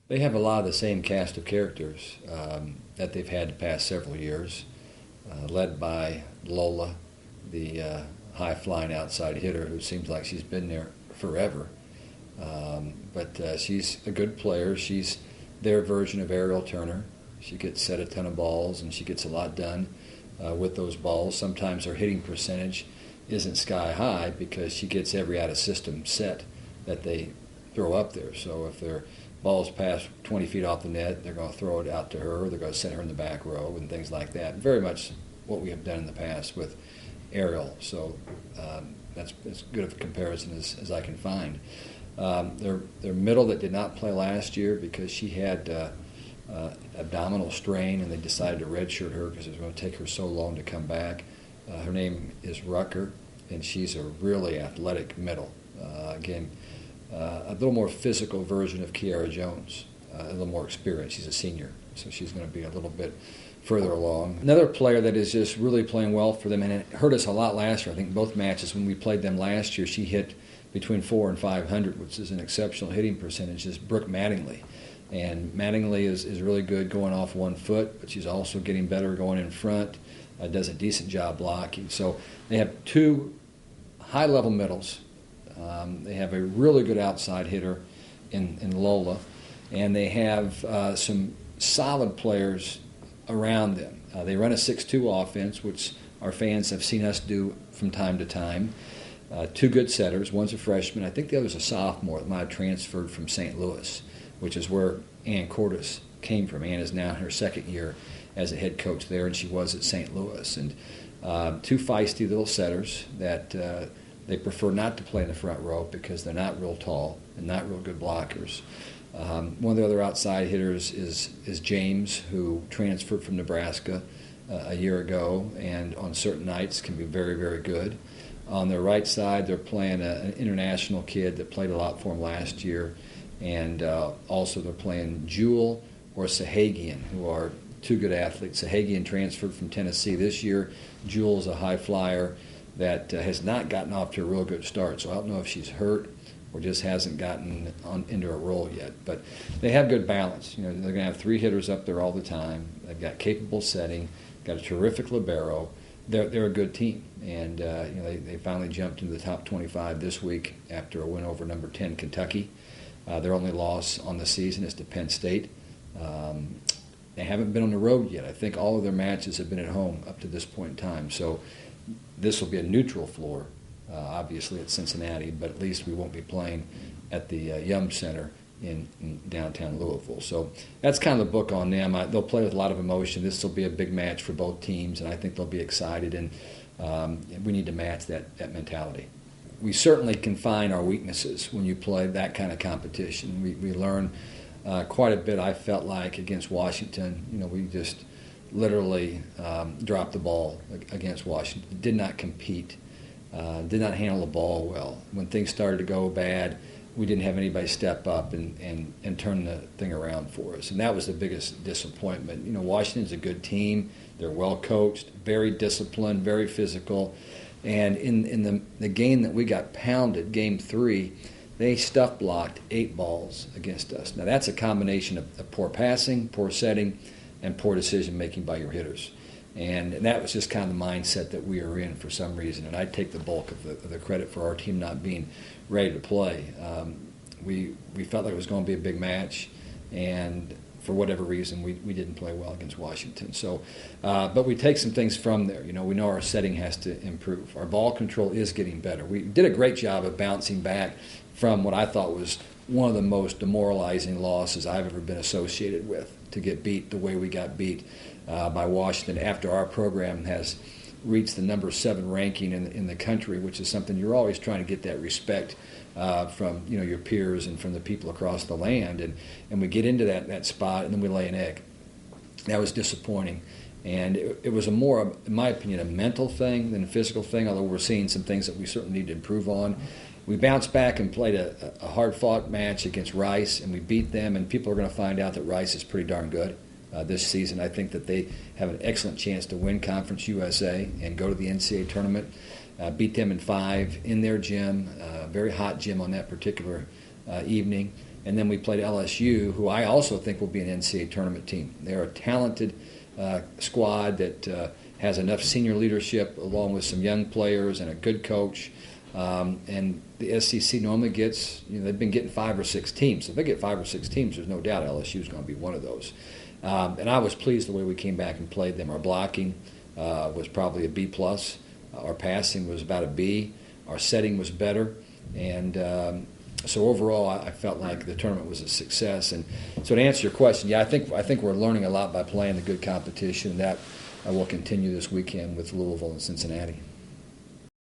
They have a lot of the same cast of characters that they've had the past several years, led by Lola, the high-flying outside hitter who seems like she's been there forever. But she's a good player. She's their version of Ariel Turner. She gets set a ton of balls, and she gets a lot done with those balls. Sometimes her hitting percentage isn't sky high because she gets every out-of-system set that they throw up there. So if their ball's past 20 feet off the net, they're going to throw it out to her. They're going to send her in the back row and things like that. Very much what we have done in the past with Ariel. So that's as good of a comparison as I can find. Their middle that did not play last year because she had abdominal strain, and they decided to redshirt her because it was going to take her so long to come back. Her name is Rucker, and she's a really athletic middle. Again, a little more physical version of Kiara Jones, a little more experienced. She's a senior, so she's going to be a little bit further along. Another player that is just really playing well for them, and it hurt us a lot last year. I think both matches when we played them last year, she hit between 400 and 500, which is an exceptional hitting percentage, is Brooke Mattingly. And Mattingly is really good going off 1 foot, but she's also getting better going in front, does a decent job blocking. So they have two high-level middles. They have a really good outside hitter in Lola, and they have some solid players around them. They run a 6-2 offense, which our fans have seen us do from time to time. Two good setters. One's a freshman. I think the other's a sophomore that might have transferred from St. Louis, which is where Ann Cordes came from. Ann is now in her second year as a head coach there, and she was at St. Louis. And two feisty little setters that they prefer not to play in the front row because they're not real tall and not real good blockers. One of the other outside hitters is James, who transferred from Nebraska a year ago, and on certain nights can be very, very good. On their right side, they're playing an international kid that played a lot for them last year, and also they're playing Jewel or Sahagian, who are two good athletes. Sahagian transferred from Tennessee this year. Jewel's a high flyer that has not gotten off to a real good start, so I don't know if she's hurt or just hasn't gotten into a role yet. But they have good balance. You know, they're going to have three hitters up there all the time. They've got capable setting, got a terrific libero. They're a good team, and they finally jumped into the top 25 this week after a win over number 10 Kentucky. Their only loss on the season is to Penn State. They haven't been on the road yet. I think all of their matches have been at home up to this point in time. So this will be a neutral floor, obviously at Cincinnati, but at least we won't be playing at the Yum Center in downtown Louisville. So that's kind of the book on them. They'll play with a lot of emotion. This will be a big match for both teams, and I think they'll be excited, and we need to match that mentality. We certainly can find our weaknesses when you play that kind of competition. We learn quite a bit, I felt like, against Washington. You know, we just literally dropped the ball against Washington, did not compete, did not handle the ball well. When things started to go bad, we didn't have anybody step up and turn the thing around for us. And that was the biggest disappointment. You know, Washington's a good team. They're well coached, very disciplined, very physical. And in the game that we got pounded, Game 3, they stuff blocked 8 balls against us. Now that's a combination of poor passing, poor setting, and poor decision-making by your hitters. And that was just kind of the mindset that we were in for some reason. And I take the bulk of the credit for our team not being ready to play. We felt like it was going to be a big match, and for whatever reason, we didn't play well against Washington. So, but we take some things from there. You know, we know our setting has to improve. Our ball control is getting better. We did a great job of bouncing back from what I thought was one of the most demoralizing losses I've ever been associated with, to get beat the way we got beat by Washington after our program has reached the number 7 ranking in the country, which is something you're always trying to get that respect from your peers and from the people across the land, and we get into that spot and then we lay an egg. That was disappointing, and it was a more, in my opinion, a mental thing than a physical thing, although we're seeing some things that we certainly need to improve on. We bounced back and played a hard-fought match against Rice, and we beat them, and people are going to find out that Rice is pretty darn good this season. I think that they have an excellent chance to win Conference USA and go to the NCAA tournament. Beat them in 5 in their gym, very hot gym on that particular evening. And then we played LSU, who I also think will be an NCAA tournament team. They're a talented squad that has enough senior leadership along with some young players and a good coach. And the SEC normally gets, they've been getting 5 or 6 teams. So if they get 5 or 6 teams, there's no doubt LSU is going to be one of those. And I was pleased the way we came back and played them. Our blocking was probably a B+. Our passing was about a B. Our setting was better. And so overall, I felt like the tournament was a success. And so to answer your question, yeah, I think we're learning a lot by playing the good competition. That will continue this weekend with Louisville and Cincinnati.